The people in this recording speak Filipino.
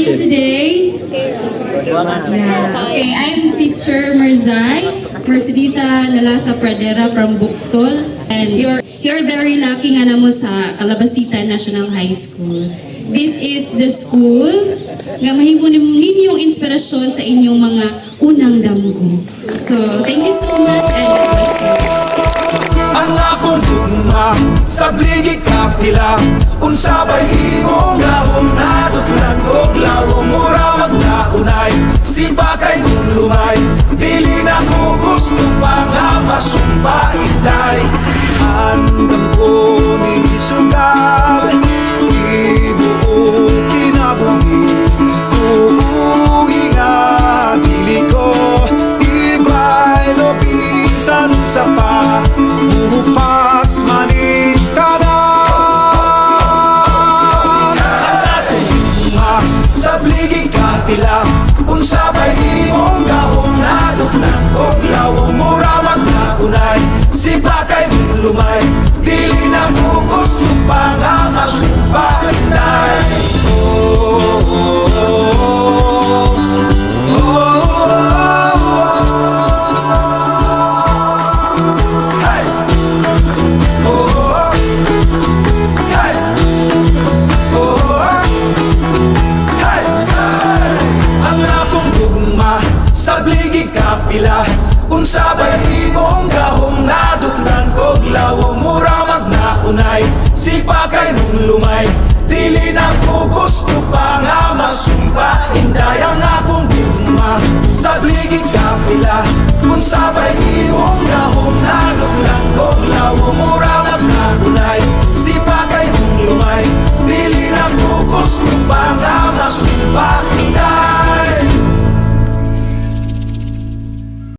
you today? Yeah. Okay, I'm Teacher Marzai, Mercedita Nalasa Pradera from Buktol. And you're very lucky nga namo sa Calabasita National High School. This is the school nga mahimo ninyong inspirasyon sa inyong mga unang damgo. So, thank you so much and God bless you. Ang akong tugma sa bligig kapila unsa bay imong gahom nadutlan og lawom mura maglaunay simba kay mong lumay dili na ko gusto pa nga masumpa inday andam ko ni sugal ibuong kinabuhi tubuhi nga dili ko ibay lobisan sa pa bupas manitanan sa bligig kapila unsa bay imong gahom nadutlan og lawom mura maglaunay si bakay lumay dili na mo gusto pa nga masumpa inday sa bligig kapila unsa bay imong gahom nadutlan kog lawom mura magnaunay si pakay mong lumay dili na ko gusto pa nga masumpa inday ang akong gugma sa bligig kapila unsa bay imong gahom